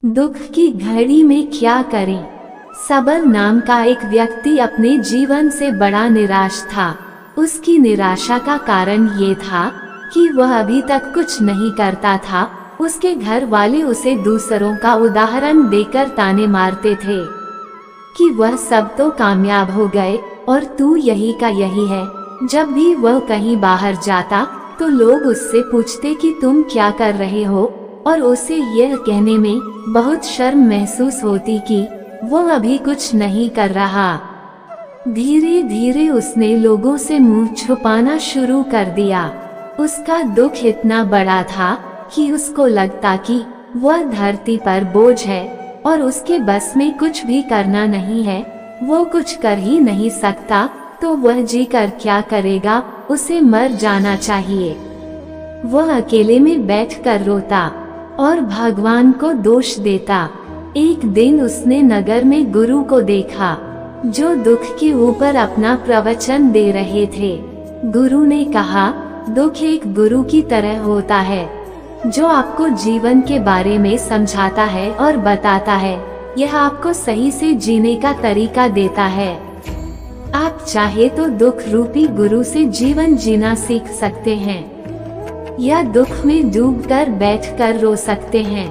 दुख की घड़ी में क्या करें। सबल नाम का एक व्यक्ति अपने जीवन से बड़ा निराश था। उसकी निराशा का कारण ये था कि वह अभी तक कुछ नहीं करता था। उसके घर वाले उसे दूसरों का उदाहरण देकर ताने मारते थे कि वह सब तो कामयाब हो गए और तू यही का यही है। जब भी वह कहीं बाहर जाता तो लोग उससे पूछते कि तुम क्या कर रहे हो, और उसे यह कहने में बहुत शर्म महसूस होती कि वो अभी कुछ नहीं कर रहा। धीरे धीरे उसने लोगों से मुंह छुपाना शुरू कर दिया। उसका दुख इतना बड़ा था कि उसको लगता कि वह धरती पर बोझ है और उसके बस में कुछ भी करना नहीं है। वो कुछ कर ही नहीं सकता तो वह जी कर क्या करेगा, उसे मर जाना चाहिए। वह अकेले में बैठकर रोता और भगवान को दोष देता। एक दिन उसने नगर में गुरु को देखा जो दुख के ऊपर अपना प्रवचन दे रहे थे। गुरु ने कहा, दुख एक गुरु की तरह होता है जो आपको जीवन के बारे में समझाता है और बताता है। यह आपको सही से जीने का तरीका देता है। आप चाहे तो दुख रूपी गुरु से जीवन जीना सीख सकते हैं या दुख में डूबकर बैठकर रो सकते हैं।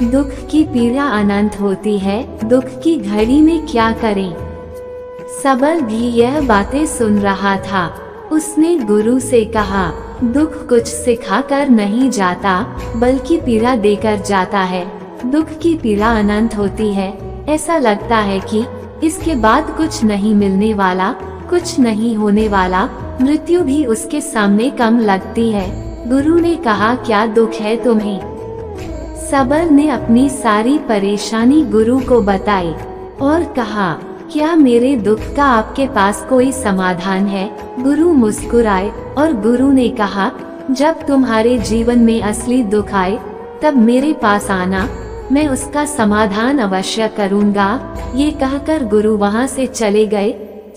दुख की पीड़ा अनंत होती है। दुख की घड़ी में क्या करें। सबल भी यह बातें सुन रहा था। उसने गुरु से कहा, दुख कुछ सिखाकर नहीं जाता बल्कि पीड़ा देकर जाता है। दुख की पीड़ा अनंत होती है। ऐसा लगता है कि इसके बाद कुछ नहीं मिलने वाला, कुछ नहीं होने वाला। मृत्यु भी उसके सामने कम लगती है। गुरु ने कहा, क्या दुख है तुम्हें। सबल ने अपनी सारी परेशानी गुरु को बताई और कहा, क्या मेरे दुख का आपके पास कोई समाधान है। गुरु मुस्कुराए और गुरु ने कहा, जब तुम्हारे जीवन में असली दुख आए तब मेरे पास आना, मैं उसका समाधान अवश्य करूंगा। ये कहकर गुरु वहां से चले गए।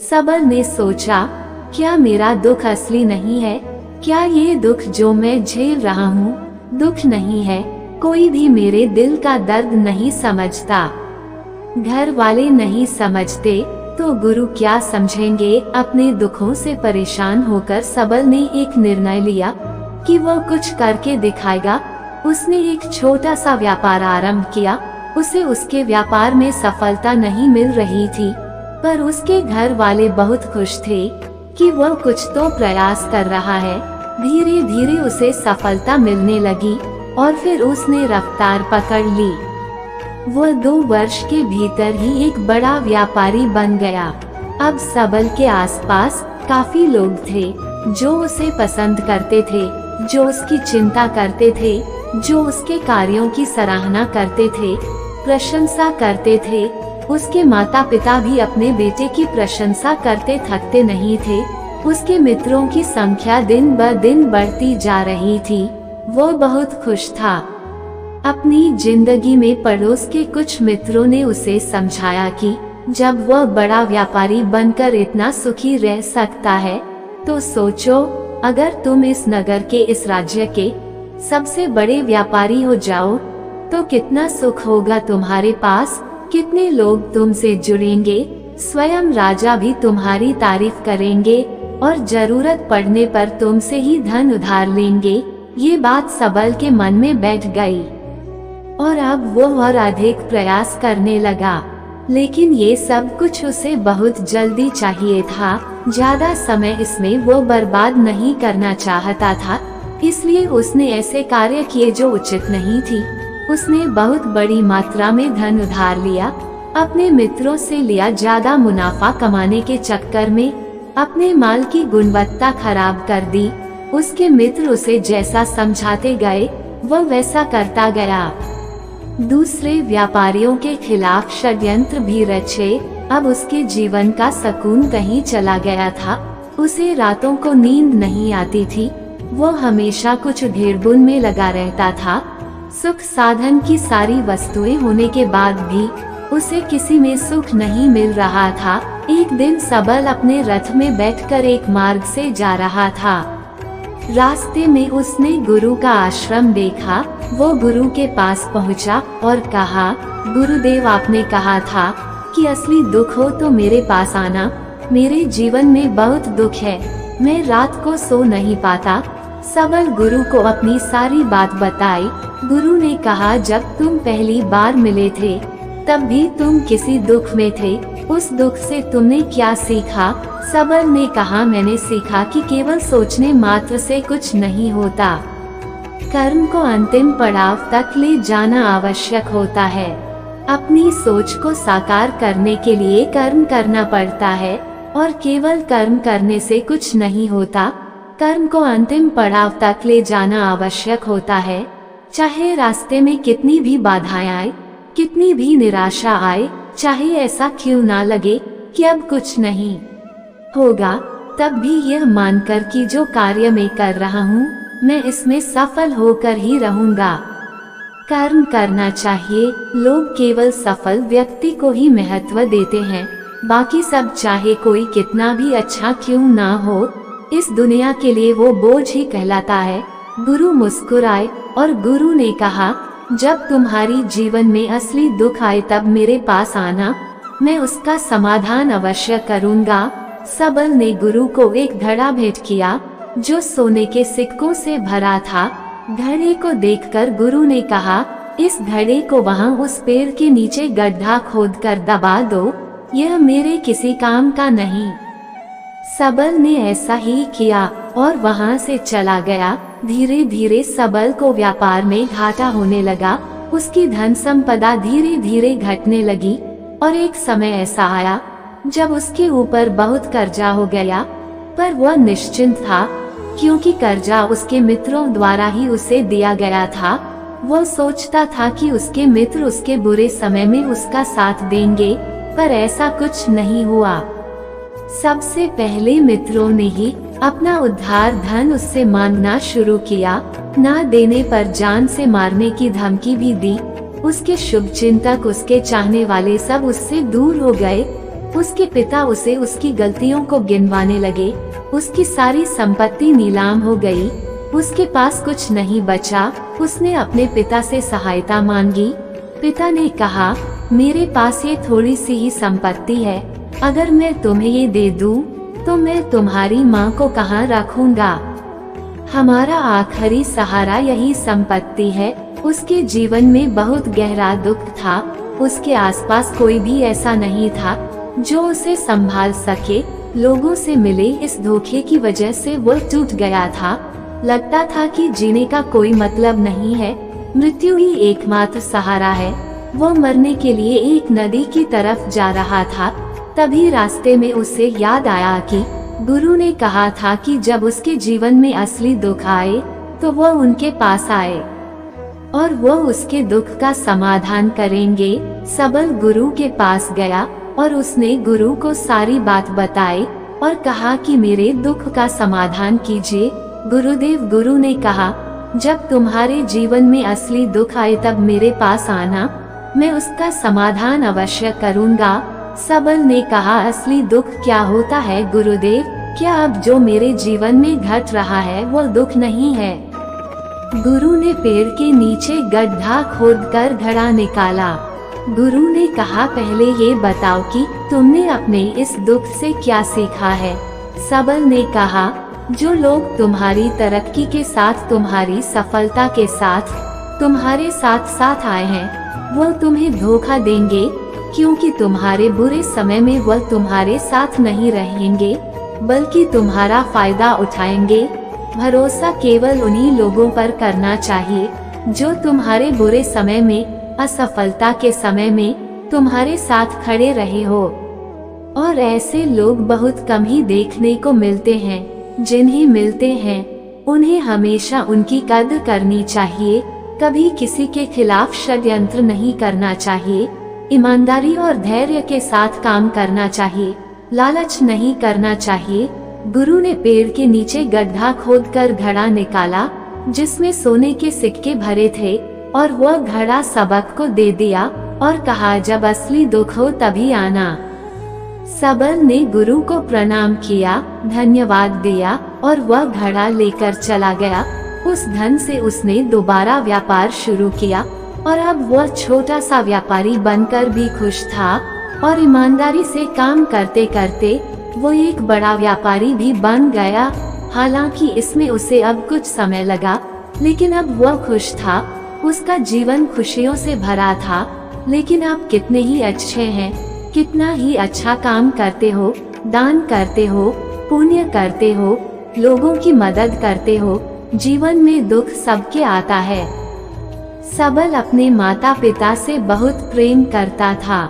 सबल ने सोचा, क्या मेरा दुख असली नहीं है। क्या ये दुख जो मैं झेल रहा हूँ दुख नहीं है। कोई भी मेरे दिल का दर्द नहीं समझता। घर वाले नहीं समझते तो गुरु क्या समझेंगे। अपने दुखों से परेशान होकर सबल ने एक निर्णय लिया कि वह कुछ करके दिखाएगा। उसने एक छोटा सा व्यापार आरंभ किया। उसे उसके व्यापार में सफलता नहीं मिल रही थी, पर उसके घर वाले बहुत खुश थे कि वह कुछ तो प्रयास कर रहा है। धीरे धीरे उसे सफलता मिलने लगी और फिर उसने रफ्तार पकड़ ली। वह 2 वर्ष के भीतर ही एक बड़ा व्यापारी बन गया। अब सबल के आसपास काफी लोग थे जो उसे पसंद करते थे, जो उसकी चिंता करते थे, जो उसके कार्यों की सराहना करते थे, प्रशंसा करते थे। उसके माता पिता भी अपने बेटे की प्रशंसा करते थकते नहीं थे। उसके मित्रों की संख्या दिन ब दिन बढ़ती जा रही थी। वो बहुत खुश था। अपनी जिंदगी में पड़ोस के कुछ मित्रों ने उसे समझाया कि जब वह बड़ा व्यापारी बनकर इतना सुखी रह सकता है तो सोचो, अगर तुम इस नगर के, इस राज्य के सबसे बड़े व्यापारी हो जाओ तो कितना सुख होगा तुम्हारे पास। कितने लोग तुमसे जुड़ेंगे। स्वयं राजा भी तुम्हारी तारीफ करेंगे और जरूरत पड़ने पर तुमसे ही धन उधार लेंगे। ये बात सबल के मन में बैठ गई और अब वो और अधिक प्रयास करने लगा। लेकिन ये सब कुछ उसे बहुत जल्दी चाहिए था। ज्यादा समय इसमें वो बर्बाद नहीं करना चाहता था, इसलिए उसने ऐसे कार्य किए जो उचित नहीं थी। उसने बहुत बड़ी मात्रा में धन उधार लिया, अपने मित्रों से लिया। ज्यादा मुनाफा कमाने के चक्कर में अपने माल की गुणवत्ता खराब कर दी। उसके मित्र उसे जैसा समझाते गए वह वैसा करता गया। दूसरे व्यापारियों के खिलाफ षड्यंत्र भी रचे। अब उसके जीवन का सुकून कहीं चला गया था। उसे रातों को नींद नहीं आती थी। वो हमेशा कुछ घेरबुन में लगा रहता था। सुख साधन की सारी वस्तुएं होने के बाद भी उसे किसी में सुख नहीं मिल रहा था। एक दिन सबल अपने रथ में बैठकर एक मार्ग से जा रहा था। रास्ते में उसने गुरु का आश्रम देखा। वो गुरु के पास पहुंचा और कहा, गुरुदेव, आपने कहा था कि असली दुख हो तो मेरे पास आना। मेरे जीवन में बहुत दुख है, मैं रात को सो नहीं पाता। सबल गुरु को अपनी सारी बात बताई। गुरु ने कहा, जब तुम पहली बार मिले थे तब भी तुम किसी दुख में थे, उस दुख से तुमने क्या सीखा? सबल ने कहा, मैंने सीखा कि केवल सोचने मात्र से कुछ नहीं होता, कर्म को अंतिम पड़ाव तक ले जाना आवश्यक होता है। अपनी सोच को साकार करने के लिए कर्म करना पड़ता है और केवल कर्म करने से कुछ नहीं होता, कर्म को अंतिम पड़ाव तक ले जाना आवश्यक होता है। चाहे रास्ते में कितनी भी बाधाएं आए, कितनी भी निराशा आए, चाहे ऐसा क्यों ना लगे कि अब कुछ नहीं होगा, तब भी यह मानकर कि जो कार्य मैं कर रहा हूँ मैं इसमें सफल होकर ही रहूँगा। कर्म करना चाहिए। लोग केवल सफल व्यक्ति को ही महत्व देते हैं, बाकी सब चाहे कोई कितना भी अच्छा क्यों ना हो, इस दुनिया के लिए वो बोझ ही कहलाता है। गुरु मुस्कुराए और गुरु ने कहा, जब तुम्हारी जीवन में असली दुख आए तब मेरे पास आना, मैं उसका समाधान अवश्य करूँगा। सबल ने गुरु को एक घड़ा भेंट किया जो सोने के सिक्कों से भरा था। घड़े को देखकर गुरु ने कहा, इस घड़े को वहाँ उस पेड़ के नीचे गड्ढा खोदकर दबा दो, यह मेरे किसी काम का नहीं। सबल ने ऐसा ही किया और वहाँ से चला गया। धीरे धीरे सबल को व्यापार में घाटा होने लगा, उसकी धन संपदा धीरे धीरे घटने लगी और एक समय ऐसा आया जब उसके ऊपर बहुत कर्जा हो गया, पर वह निश्चिंत था क्योंकि कर्जा उसके मित्रों द्वारा ही उसे दिया गया था। वह सोचता था कि उसके मित्र उसके बुरे समय में उसका साथ देंगे, पर ऐसा कुछ नहीं हुआ। सबसे पहले मित्रों ने ही अपना उधार धन उससे मांगना शुरू किया, ना देने पर जान से मारने की धमकी भी दी। उसके शुभ चिंतक, उसके चाहने वाले सब उससे दूर हो गए। उसके पिता उसे उसकी गलतियों को गिनवाने लगे। उसकी सारी संपत्ति नीलाम हो गई, उसके पास कुछ नहीं बचा। उसने अपने पिता से सहायता मांगी। पिता ने कहा, मेरे पास ये थोड़ी सी ही संपत्ति है, अगर मैं तुम्हें ये दे दूं, तो मैं तुम्हारी माँ को कहाँ रखूंगा? हमारा आखिरी सहारा यही संपत्ति है। उसके जीवन में बहुत गहरा दुख था। उसके आसपास कोई भी ऐसा नहीं था जो उसे संभाल सके। लोगों से मिले इस धोखे की वजह से वह टूट गया था। लगता था कि जीने का कोई मतलब नहीं है, मृत्यु ही एकमात्र सहारा है। वह मरने के लिए एक नदी की तरफ जा रहा था। तभी रास्ते में उसे याद आया कि गुरु ने कहा था कि जब उसके जीवन में असली दुख आए तो वह उनके पास आए और वह उसके दुख का समाधान करेंगे। सबल गुरु के पास गया और उसने गुरु को सारी बात बताई और कहा कि मेरे दुख का समाधान कीजिए। गुरुदेव, गुरु ने कहा, जब तुम्हारे जीवन में असली दुख आए तब मेरे पास आना, मैं उसका समाधान अवश्य करूँगा। सबल ने कहा, असली दुख क्या होता है गुरुदेव? क्या अब जो मेरे जीवन में घट रहा है वो दुख नहीं है? गुरु ने पेड़ के नीचे गड्ढा खोदकर घड़ा निकाला। गुरु ने कहा, पहले ये बताओ कि तुमने अपने इस दुख से क्या सीखा है? सबल ने कहा, जो लोग तुम्हारी तरक्की के साथ, तुम्हारी सफलता के साथ तुम्हारे साथ साथ आए हैं, वो तुम्हें धोखा देंगे, क्योंकि तुम्हारे बुरे समय में वह तुम्हारे साथ नहीं रहेंगे बल्कि तुम्हारा फायदा उठाएंगे। भरोसा केवल उन्हीं लोगों पर करना चाहिए जो तुम्हारे बुरे समय में, असफलता के समय में तुम्हारे साथ खड़े रहे हो। और ऐसे लोग बहुत कम ही देखने को मिलते हैं। जिन्हें मिलते हैं उन्हें हमेशा उनकी कद्र करनी चाहिए। कभी किसी के खिलाफ षड्यंत्र नहीं करना चाहिए। ईमानदारी और धैर्य के साथ काम करना चाहिए। लालच नहीं करना चाहिए। गुरु ने पेड़ के नीचे गड्ढा खोदकर घड़ा निकाला जिसमें सोने के सिक्के भरे थे और वह घड़ा सबक को दे दिया और कहा, जब असली दुख हो तभी आना। सबल ने गुरु को प्रणाम किया, धन्यवाद दिया और वह घड़ा लेकर चला गया। उस धन से उसने दोबारा व्यापार शुरू किया और अब वह छोटा सा व्यापारी बनकर भी खुश था और ईमानदारी से काम करते करते वो एक बड़ा व्यापारी भी बन गया। हालांकि इसमें उसे अब कुछ समय लगा, लेकिन अब वह खुश था। उसका जीवन खुशियों से भरा था। लेकिन आप कितने ही अच्छे हैं, कितना ही अच्छा काम करते हो, दान करते हो, पुण्य करते हो, लोगों की मदद करते हो। जीवन में दुख सबके आता है। सबल अपने माता पिता से बहुत प्रेम करता था,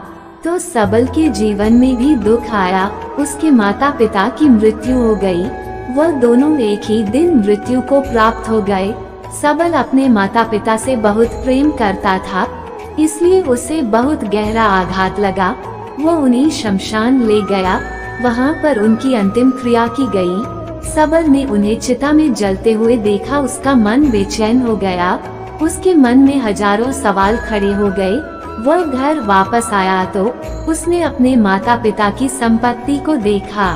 तो सबल के जीवन में भी दुख आया। उसके माता पिता की मृत्यु हो गई। वह दोनों एक ही दिन मृत्यु को प्राप्त हो गए। सबल अपने माता पिता से बहुत प्रेम करता था, इसलिए उसे बहुत गहरा आघात लगा। वो उन्हें शमशान ले गया। वहाँ पर उनकी अंतिम क्रिया की गई। सबल ने उन्हें चिता में जलते हुए देखा। उसका मन बेचैन हो गया। उसके मन में हजारों सवाल खड़े हो गए। वह घर वापस आया तो उसने अपने माता पिता की संपत्ति को देखा,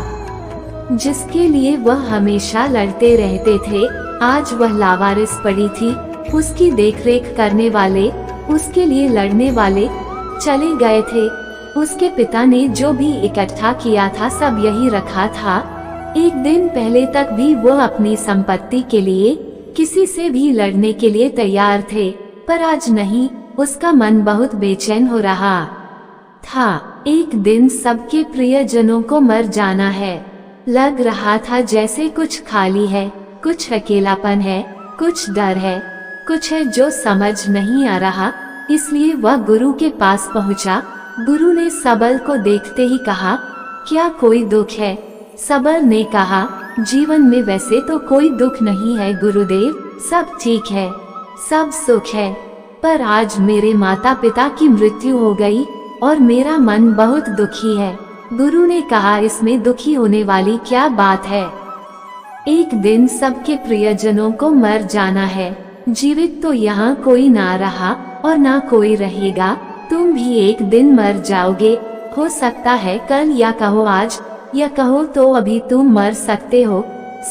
जिसके लिए वह हमेशा लड़ते रहते थे। आज वह लावारिस पड़ी थी। उसकी देखरेख करने वाले, उसके लिए लड़ने वाले चले गए थे। उसके पिता ने जो भी इकट्ठा किया था सब यही रखा था। एक दिन पहले तक भी वह अपनी संपत्ति के लिए किसी से भी लड़ने के लिए तैयार थे, पर आज नहीं। उसका मन बहुत बेचैन हो रहा था। एक दिन सबके प्रियजनों को मर जाना है। लग रहा था जैसे कुछ खाली है, कुछ अकेलापन है, कुछ डर है, कुछ है जो समझ नहीं आ रहा। इसलिए वह गुरु के पास पहुंचा। गुरु ने सबल को देखते ही कहा, क्या कोई दुख है? सबल ने कहा, जीवन में वैसे तो कोई दुख नहीं है गुरुदेव, सब ठीक है, सब सुख है, पर आज मेरे माता पिता की मृत्यु हो गई और मेरा मन बहुत दुखी है। गुरु ने कहा, इसमें दुखी होने वाली क्या बात है? एक दिन सबके प्रियजनों को मर जाना है। जीवित तो यहाँ कोई ना रहा और ना कोई रहेगा। तुम भी एक दिन मर जाओगे। हो सकता है कल, या कहो आज, या कहो तो अभी तुम मर सकते हो।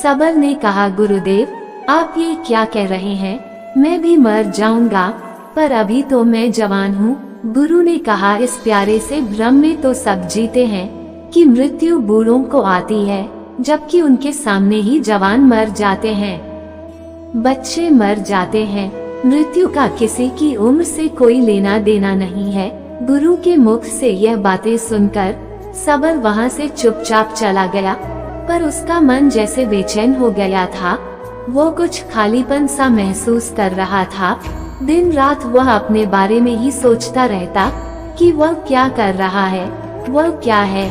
सबल ने कहा, गुरुदेव आप ये क्या कह रहे हैं? मैं भी मर जाऊंगा, पर अभी तो मैं जवान हूँ। गुरु ने कहा, इस प्यारे से भ्रम में तो सब जीते हैं कि मृत्यु बूढ़ों को आती है, जबकि उनके सामने ही जवान मर जाते हैं, बच्चे मर जाते हैं। मृत्यु का किसी की उम्र से कोई लेना देना नहीं है। गुरु के मुख से यह बातें सुनकर सबल वहाँ से चुपचाप चला गया, पर उसका मन जैसे बेचैन हो गया था। वो कुछ खालीपन सा महसूस कर रहा था। दिन रात वह अपने बारे में ही सोचता रहता कि वह क्या कर रहा है, वह क्या है,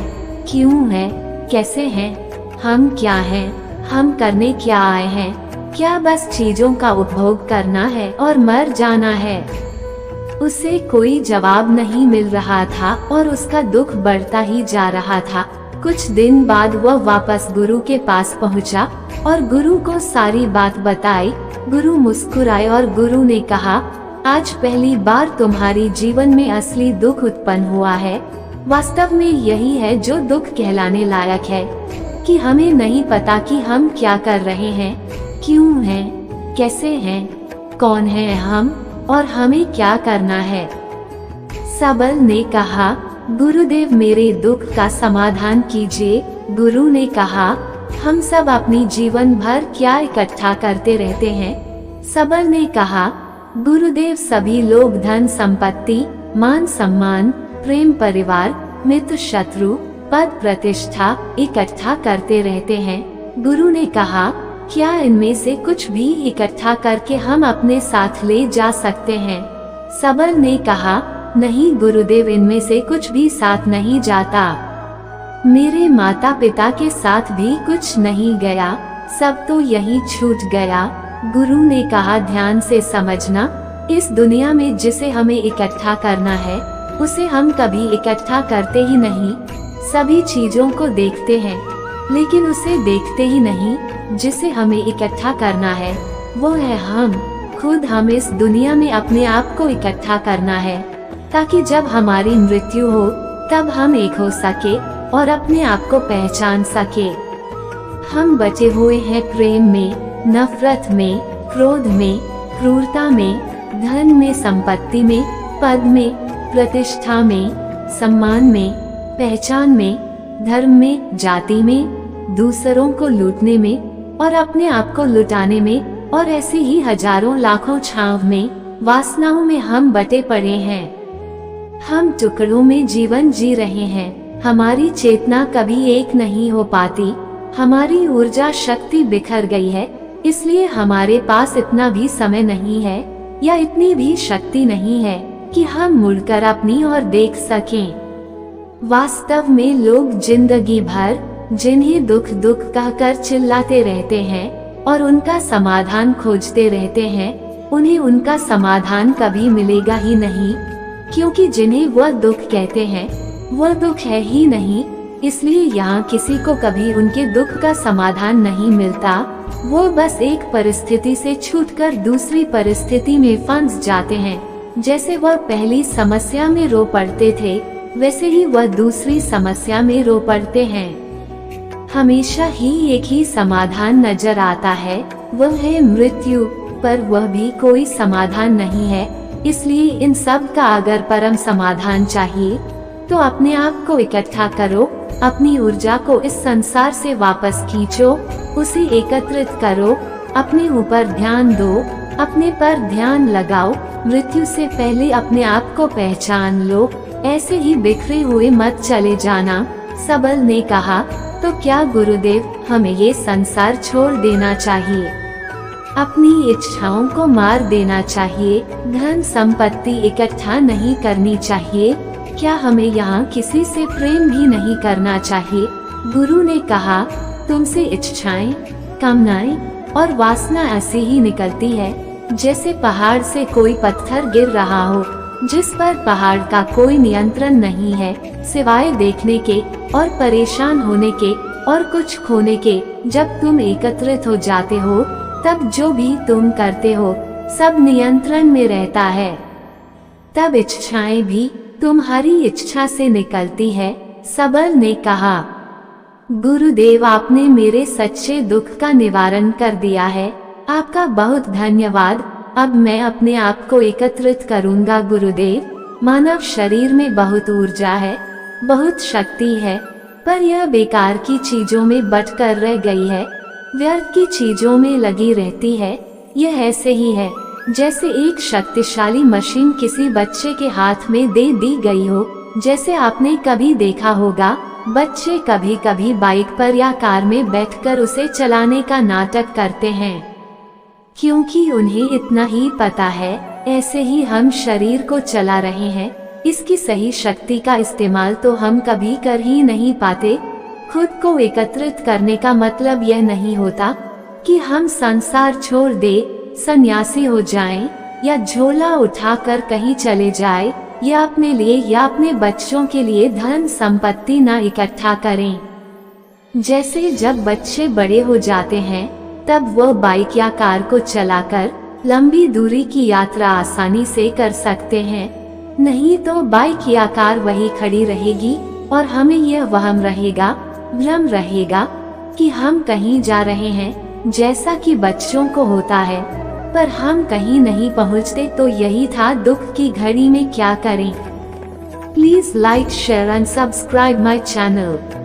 क्यों है, कैसे हैं, हम क्या हैं, हम करने क्या आए हैं? क्या बस चीजों का उपभोग करना है और मर जाना है? उसे कोई जवाब नहीं मिल रहा था और उसका दुख बढ़ता ही जा रहा था। कुछ दिन बाद वह वापस गुरु के पास पहुंचा और गुरु को सारी बात बताई। गुरु मुस्कुराए और गुरु ने कहा, आज पहली बार तुम्हारी जीवन में असली दुख उत्पन्न हुआ है। वास्तव में यही है जो दुख कहलाने लायक है, कि हमें नहीं पता कि हम क्या कर रहे हैं, क्यों हैं, कैसे हैं, कौन है हम और हमें क्या करना है। सबल ने कहा, गुरुदेव मेरे दुख का समाधान कीजिए। गुरु ने कहा, हम सब अपनी जीवन भर क्या इकट्ठा करते रहते हैं? सबल ने कहा, गुरुदेव सभी लोग धन संपत्ति, मान सम्मान, प्रेम, परिवार, मित्र, शत्रु, पद, प्रतिष्ठा इकट्ठा करते रहते हैं। गुरु ने कहा, क्या इनमें से कुछ भी इकट्ठा करके हम अपने साथ ले जा सकते हैं? सबल ने कहा, नहीं गुरुदेव, इनमें से कुछ भी साथ नहीं जाता। मेरे माता पिता के साथ भी कुछ नहीं गया, सब तो यही छूट गया। गुरु ने कहा, ध्यान से समझना, इस दुनिया में जिसे हमें इकट्ठा करना है उसे हम कभी इकट्ठा करते ही नहीं। सभी चीजों को देखते हैं, लेकिन उसे देखते ही नहीं जिसे हमें इकट्ठा करना है, वो है हम खुद। हम इस दुनिया में अपने आप को इकट्ठा करना है, ताकि जब हमारी मृत्यु हो तब हम एक हो सके और अपने आप को पहचान सके। हम बचे हुए हैं प्रेम में, नफरत में, क्रोध में, क्रूरता में, धन में, संपत्ति में, पद में, प्रतिष्ठा में, सम्मान में, पहचान में, धर्म में, जाति में, दूसरों को लूटने में और अपने आप को लुटाने में, और ऐसे ही हजारों लाखों छाव में, वासनाओं में हम बटे पड़े हैं। हम टुकड़ों में जीवन जी रहे हैं। हमारी चेतना कभी एक नहीं हो पाती। हमारी ऊर्जा शक्ति बिखर गई है, इसलिए हमारे पास इतना भी समय नहीं है या इतनी भी शक्ति नहीं है कि हम मुड़कर अपनी ओर देख सकें। वास्तव में लोग जिंदगी भर जिन्हें दुख दुख कहकर चिल्लाते रहते हैं और उनका समाधान खोजते रहते हैं, उन्हें उनका समाधान कभी मिलेगा ही नहीं, क्योंकि जिन्हें वह दुख कहते हैं वह दुख है ही नहीं। इसलिए यहाँ किसी को कभी उनके दुख का समाधान नहीं मिलता। वो बस एक परिस्थिति से छूटकर दूसरी परिस्थिति में फंस जाते हैं। जैसे वह पहली समस्या में रो पड़ते थे, वैसे ही वह दूसरी समस्या में रो पड़ते हैं। हमेशा ही एक ही समाधान नजर आता है, वह है मृत्यु, पर वह भी कोई समाधान नहीं है। इसलिए इन सब का अगर परम समाधान चाहिए तो अपने आप को इकट्ठा करो, अपनी ऊर्जा को इस संसार से वापस खींचो, उसे एकत्रित करो, अपने ऊपर ध्यान दो, अपने पर ध्यान लगाओ, मृत्यु से पहले अपने आप को पहचान लो, ऐसे ही बिखरे हुए मत चले जाना। सबल ने कहा, तो क्या गुरुदेव, हमें ये संसार छोड़ देना चाहिए, अपनी इच्छाओं को मार देना चाहिए, धन संपत्ति इकट्ठा नहीं करनी चाहिए, क्या हमें यहाँ किसी से प्रेम भी नहीं करना चाहिए? गुरु ने कहा, तुमसे इच्छाएं, कामनाएं और वासना ऐसे ही निकलती है जैसे पहाड़ से कोई पत्थर गिर रहा हो, जिस पर पहाड़ का कोई नियंत्रण नहीं है सिवाय देखने के और परेशान होने के और कुछ खोने के। जब तुम एकत्रित हो जाते हो तब जो भी तुम करते हो सब नियंत्रण में रहता है। तब इच्छाएं भी तुम्हारी इच्छा से निकलती है। सबल ने कहा, गुरुदेव, आपने मेरे सच्चे दुख का निवारण कर दिया है, आपका बहुत धन्यवाद। अब मैं अपने आप को एकत्रित करूंगा गुरुदेव। मानव शरीर में बहुत ऊर्जा है, बहुत शक्ति है, पर यह बेकार की चीजों में बटकर रह गई है, व्यर्थ की चीजों में लगी रहती है। यह ऐसे ही है जैसे एक शक्तिशाली मशीन किसी बच्चे के हाथ में दे दी गई हो। जैसे आपने कभी देखा होगा, बच्चे कभी कभी बाइक पर या कार में बैठकर उसे चलाने का नाटक करते हैं, क्योंकि उन्हें इतना ही पता है। ऐसे ही हम शरीर को चला रहे हैं, इसकी सही शक्ति का इस्तेमाल तो हम कभी कर ही नहीं पाते। खुद को एकत्रित करने का मतलब यह नहीं होता कि हम संसार छोड़ दे, सन्यासी हो जाएं, या झोला उठाकर कहीं चले जाएं, या अपने लिए या अपने बच्चों के लिए धन संपत्ति न इकट्ठा करें। जैसे जब बच्चे बड़े हो जाते हैं तब वो बाइक या कार को चलाकर लंबी दूरी की यात्रा आसानी से कर सकते हैं, नहीं तो बाइक या कार वही खड़ी रहेगी और हमें यह भ्रम रहेगा कि हम कहीं जा रहे हैं, जैसा कि बच्चों को होता है, पर हम कहीं नहीं पहुंचते। तो यही था दुख की घड़ी में क्या करें। Please like, share and subscribe my channel.